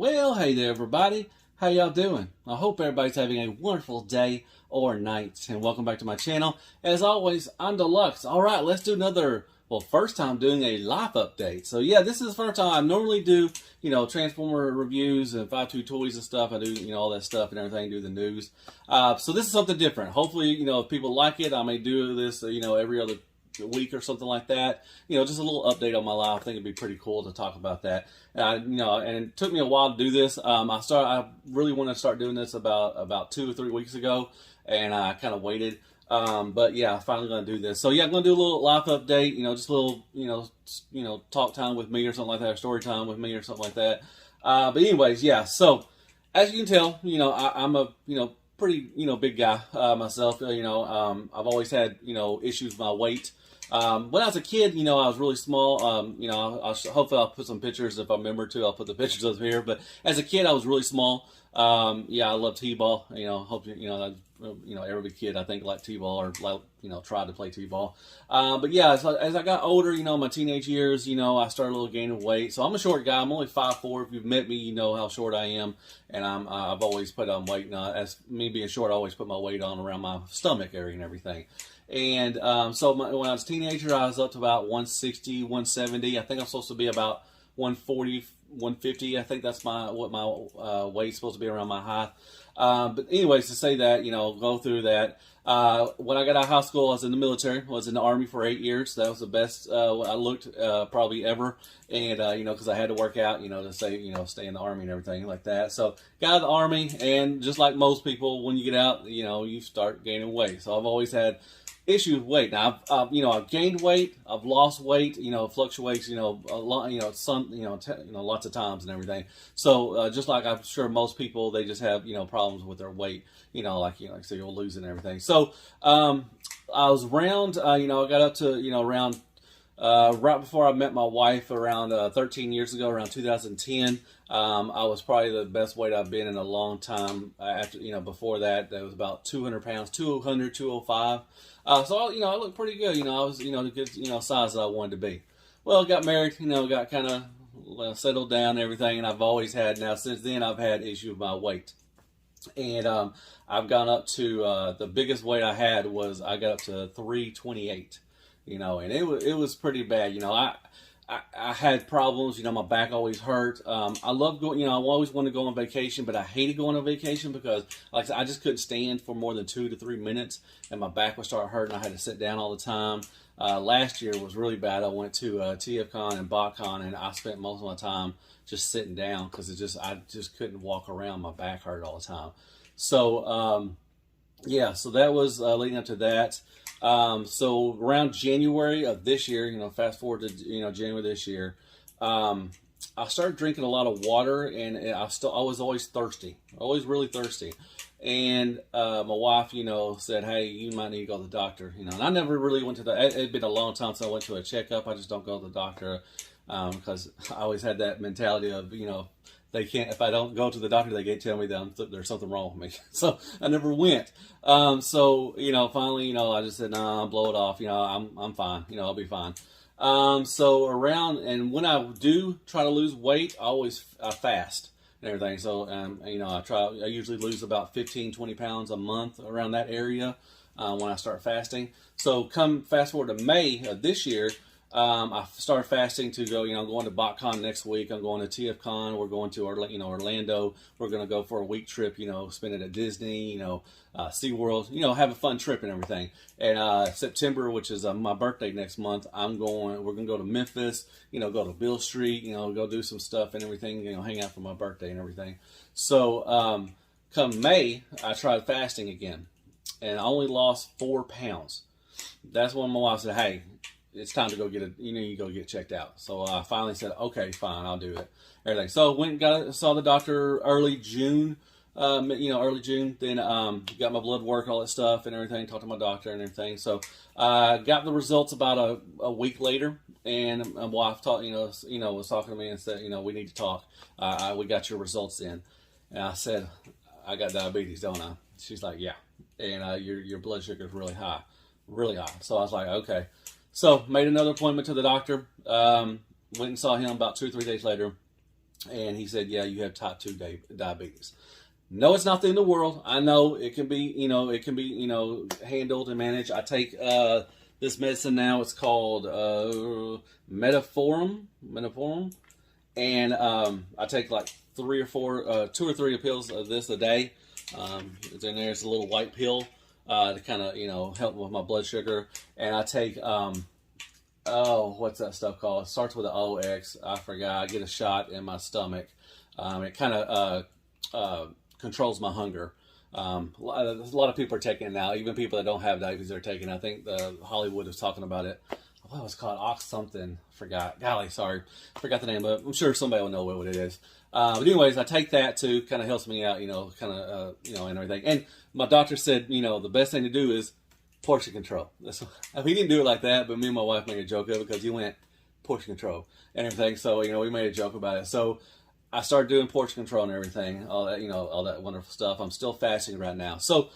Well, hey there, everybody. How y'all doing? I hope everybody's having a wonderful day or night, and welcome back to my channel. As always, I'm Deluxe. All right, let's do another, first time doing a life update. So yeah, this is the first time. I normally do, Transformer reviews and 5.2 toys and stuff. I do, all that stuff and everything, do the news. So this is something different. Hopefully, if people like it, I may do this, every other week or something like that. Just a little update on my life. I think it'd be pretty cool to talk about that. And it took me a while to do this. I really want to start doing this about 2 or 3 weeks ago, and I kind of waited. But yeah, I'm finally going to do this. So yeah, I'm going to do a little life update, just a little, talk time with me or something like that, or story time with me or something like that. But anyways, yeah, so as you can tell, I'm a, pretty, big guy, myself. I've always had, issues with my weight. When I was a kid, I was really small. Hopefully I'll put some pictures. If I remember to, I'll put the pictures up here. But as a kid, I was really small. I love t-ball. Hope every kid I think liked t-ball or tried to play t-ball. But yeah, so as I got older, my teenage years, I started a little gaining weight. So I'm a short guy. I'm only 5'4". If you've met me, you know how short I am, and I've always put on weight. Now, as me being short, I always put my weight on around my stomach area and everything. And so when I was a teenager, I was up to about 160, 170. I think I'm supposed to be about 140, 150. I think that's what my weight's supposed to be around my height. But anyways, to say that, go through that. When I got out of high school, I was in the military. I was in the Army for 8 years. That was the best I looked probably ever. And, because I had to work out, to say, stay in the Army and everything like that. So got out of the Army, and just like most people, when you get out, you start gaining weight. So I've always had issue with weight. Now, I've gained weight, I've lost weight. Fluctuates, a lot, lots of times and everything. So just like I'm sure most people, they just have problems with their weight. So you'll lose it and everything. So I was around. I got up to around right before I met my wife, around 13 years ago, around 2010. I was probably the best weight I've been in a long time. After before that, that was about 200 pounds, 200, 205. So I looked pretty good. I was the good size that I wanted to be. Well, got married. Got kind of settled down and everything. And I've always had, now since then, I've had issues with my weight. And I've gone up to the biggest weight I had was I got up to 328. And it was pretty bad. I had problems. My back always hurt. I love going. I always wanted to go on vacation, but I hated going on vacation because, like I said, I just couldn't stand for more than 2 to 3 minutes, and my back would start hurting. I had to sit down all the time. Last year was really bad. I went to TFCon and BotCon, and I spent most of my time just sitting down because I just couldn't walk around. My back hurt all the time. So yeah, so that was leading up to that. So around January of this year, fast forward to, January this year, I started drinking a lot of water, and I was always thirsty, always really thirsty. And, my wife, said, hey, you might need to go to the doctor, and I never really went to it'd been a long time since I went to a checkup. I just don't go to the doctor, because I always had that mentality of, they can't, if I don't go to the doctor, they can't tell me that there's something wrong with me. So I never went. So, finally, I just said, nah, blow it off. I'm fine. I'll be fine. So and when I do try to lose weight, I fast and everything. So, I usually lose about 15, 20 pounds a month around that area, when I start fasting. So come fast forward to May of this year, I started fasting to go, I'm going to BotCon next week. I'm going to TFCon. We're going to Orlando. We're going to go for a week trip, spend it at Disney, SeaWorld, have a fun trip and everything. And September, which is my birthday next month, we're going to go to Memphis, go to Beale Street, go do some stuff and everything, hang out for my birthday and everything. So come May, I tried fasting again, and I only lost 4 pounds. That's when my wife said, hey, it's time to go get you go get checked out. So I finally said, okay, fine, I'll do it. Everything. So went and saw the doctor early June. Early June. Then got my blood work, all that stuff and everything. Talked to my doctor and everything. So got the results about a week later, and my wife was talking to me and said, we need to talk. We got your results in, and I said, I got diabetes, don't I? She's like, yeah, and your blood sugar is really high. So I was like, okay. So made another appointment to the doctor. Went and saw him about 2 or 3 days later. And he said, yeah, you have type 2 diabetes. No, it's not the end of the world. I know it can be, handled and managed. I take this medicine now. It's called Metformin, and I take like 2 or 3 pills of this a day. It's in there. It's a little white pill to kind of help with my blood sugar. And I take what's that stuff called? It starts with an OX. I forgot. I get a shot in my stomach. It kind of controls my hunger. A lot of people are taking it now. Even people that don't have diabetes are taking it. I think Hollywood was talking about it. What was it called? Ox something. Forgot. Golly, sorry. Forgot the name of it. I'm sure somebody will know what it is. But anyways, I take that too. Kind of helps me out, and everything. And my doctor said, the best thing to do is portion control. He didn't do it like that, but me and my wife made a joke of it because he went portion control and everything. So, we made a joke about it. So I started doing portion control and everything, all that, all that wonderful stuff. I'm still fasting right now. So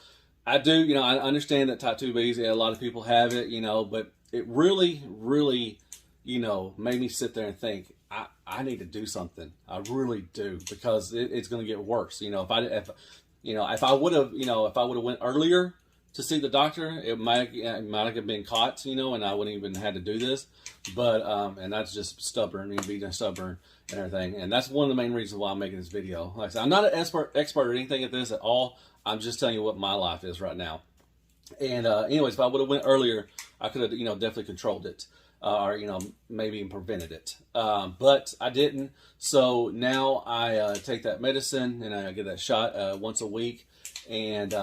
I do, I understand that type 2 diabetes, a lot of people have it, but it really, really, made me sit there and think, I need to do something. I really do, because it's going to get worse. If I would have went earlier to see the doctor, it might have been caught, and I wouldn't even had to do this. But and that's just stubborn, being stubborn and everything. And that's one of the main reasons why I'm making this video. Like I said, I'm not an expert or anything at this at all. I'm just telling you what my life is right now. And anyways, if I would have went earlier, I could have definitely controlled it, or maybe even prevented it. But I didn't. So now I take that medicine and I get that shot once a week, and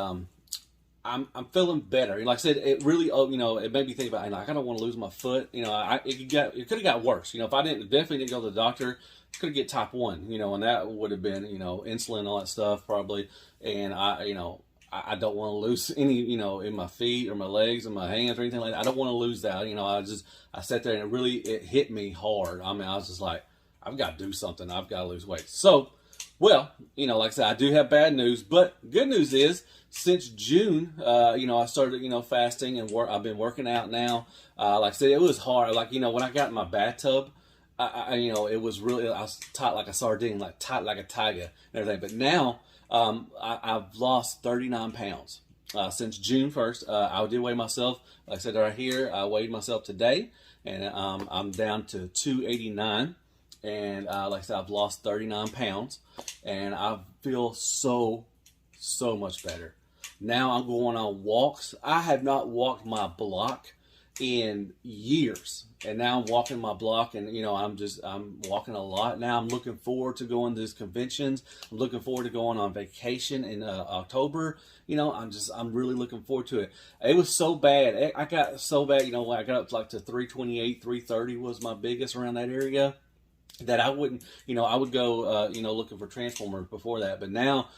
I'm feeling better. Like I said, it really, it made me think about, I don't want to lose my foot. It could have got worse. If I definitely didn't go to the doctor, could have get type 1, and that would have been, insulin, all that stuff probably. And I don't want to lose any, in my feet or my legs or my hands or anything like that. I don't want to lose that. I sat there and it hit me hard. I was just like, I've got to do something. I've got to lose weight. So, well, like I said, I do have bad news, but good news is, since June, I started, fasting, and I've been working out now. Like I said, it was hard. Like, when I got in my bathtub, it was really, I was tight like a sardine, like tight like a tiger and everything. But now, I've lost 39 pounds. Since June 1st, I did weigh myself. Like I said right here, I weighed myself today, and I'm down to 289. And like I said, I've lost 39 pounds, and I feel so much better. Now I'm going on walks. I have not walked my block in years, and now I'm walking my block, and I'm walking a lot now. I'm looking forward to going to these conventions. I'm looking forward to going on vacation in October. I'm really looking forward to it. It was so bad. I got so bad. When I got up to 328, 330 was my biggest around that area, that I wouldn't, I would go, looking for Transformers before that. But now,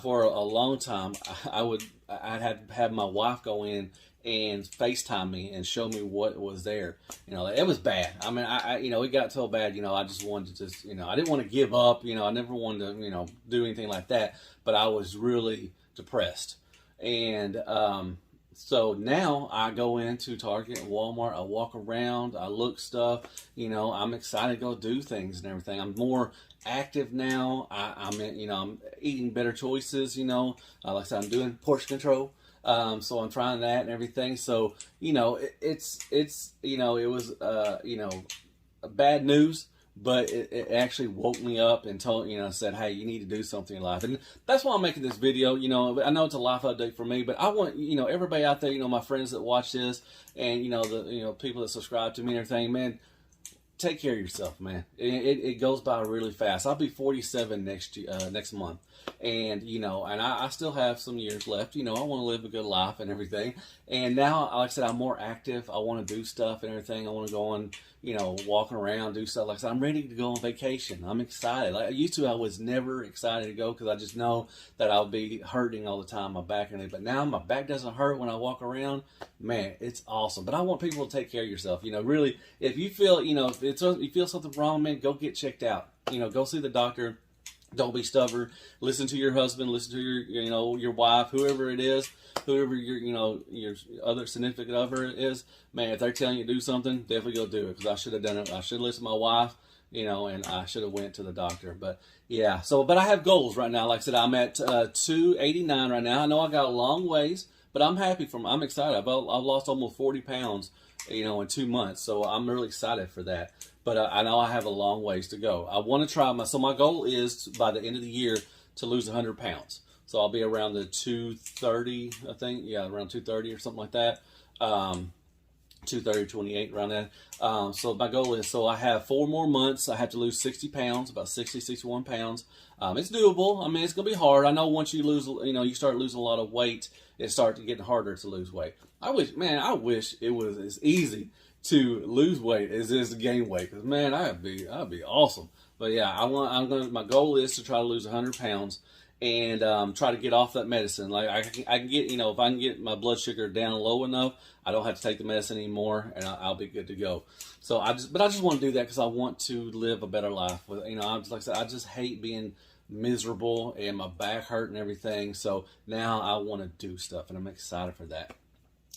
for a long time, I'd have my wife go in and FaceTime me and show me what was there. It was bad. It got so bad, I just wanted to I didn't want to give up. I never wanted to, do anything like that. But I was really depressed. And, so now I go into Target and Walmart, I walk around, I look stuff, I'm excited to go do things and everything. I'm more active now. I'm eating better choices, like I said, I'm doing portion control. So I'm trying that and everything. So, it was, bad news, but it actually woke me up and told, said, hey, you need to do something in life. And that's why I'm making this video. I know it's a life update for me, but I want, everybody out there, my friends that watch this, and, the people that subscribe to me and everything, man, take care of yourself, man. It goes by really fast. I'll be 47 next month. And, and I still have some years left. I want to live a good life and everything. And now, like I said, I'm more active. I want to do stuff and everything. I want to go on, walking around, do stuff. Like I said, I'm ready to go on vacation. I'm excited. Like I used to, I was never excited to go because I just know that I'll be hurting all the time, my back and everything. But now my back doesn't hurt when I walk around. Man, it's awesome. But I want people to take care of yourself. Really, if you feel, if you feel something wrong, man, go get checked out. Go see the doctor. Don't be stubborn. Listen to your husband. Listen to your wife, whoever it is, whoever your other significant other is. Man, if they're telling you to do something, definitely go do it. Because I should have done it. I should have listened to my wife. and I should have went to the doctor. But yeah, so but I have goals right now. Like I said, I'm at 289 right now. I know I got a long ways, but I'm happy I'm excited. I've lost almost 40 pounds, in 2 months. So I'm really excited for that. But I know I have a long ways to go. I want to try so my goal is by the end of the year to lose 100 pounds. So I'll be around the 230, I think. Yeah, around 230 or something like that. 230, 28, around that. So my goal is, so I have 4 more months. I have to lose 60 pounds, about 60, 61 pounds. It's doable. I mean, it's going to be hard. I know once you lose, you start losing a lot of weight, it starts getting harder to lose weight. I wish it was as easy to lose weight as it is to gain weight. Because, man, I'd be awesome. But yeah, my goal is to try to lose 100 pounds and try to get off that medicine. Like I can get, if I can get my blood sugar down low enough, I don't have to take the medicine anymore, and I'll be good to go. So I just want to do that because I want to live a better life. With like I said, I just hate being miserable and my back hurt and everything. So now I want to do stuff, and I'm excited for that.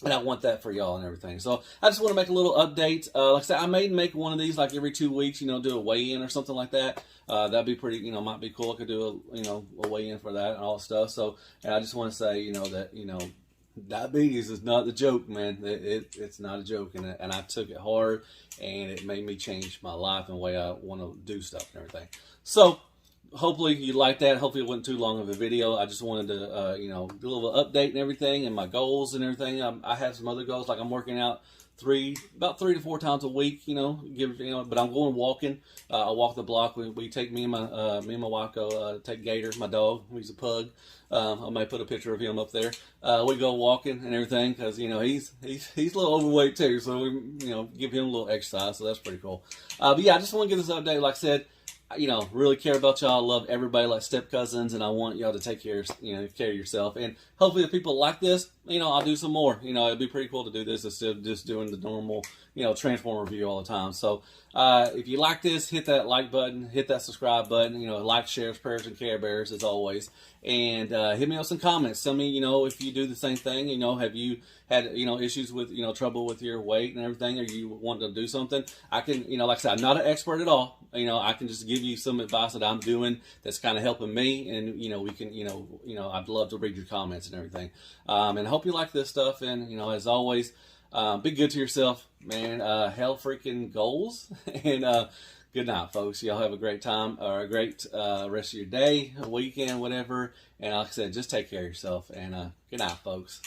And I want that for y'all and everything. So I just want to make a little update. Like I said, I may make one of these like every 2 weeks, do a weigh-in or something like that. That'd be pretty, might be cool. I could do a weigh-in for that and all that stuff. So, and I just want to say, that, diabetes is not the joke, man. It's not a joke. And I took it hard, and it made me change my life and the way I want to do stuff and everything. So, hopefully you liked that. Hopefully it wasn't too long of a video. I just wanted to, do a little update and everything, and my goals and everything. I have some other goals, like I'm working out about 3 to 4 times a week. But I'm going walking. I walk the block. We take me and my wife go take Gator, my dog. He's a pug. I might put a picture of him up there. We go walking and everything because he's a little overweight too. So we give him a little exercise. So that's pretty cool. But yeah, I just want to give this update. Like I said, really care about y'all. I love everybody like step cousins, and I want y'all to take care of yourself. And hopefully, if people like this, I'll do some more. It'd be pretty cool to do this instead of just doing the normal, Transformer review all the time. So, if you like this, hit that like button, hit that subscribe button. Like, shares, prayers, and Care Bears as always. And hit me with some comments. Tell me, if you do the same thing. Have you had issues with trouble with your weight and everything, or you want to do something? I can like I said, I'm not an expert at all. I can just give you some advice that I'm doing that's kind of helping me, and we can I'd love to read your comments and everything. And I hope you like this stuff. And as always, be good to yourself, man. Hell freaking goals. And good night, folks. Y'all have a great time, or a great rest of your day, weekend, whatever. And like I said, just take care of yourself. And good night, folks.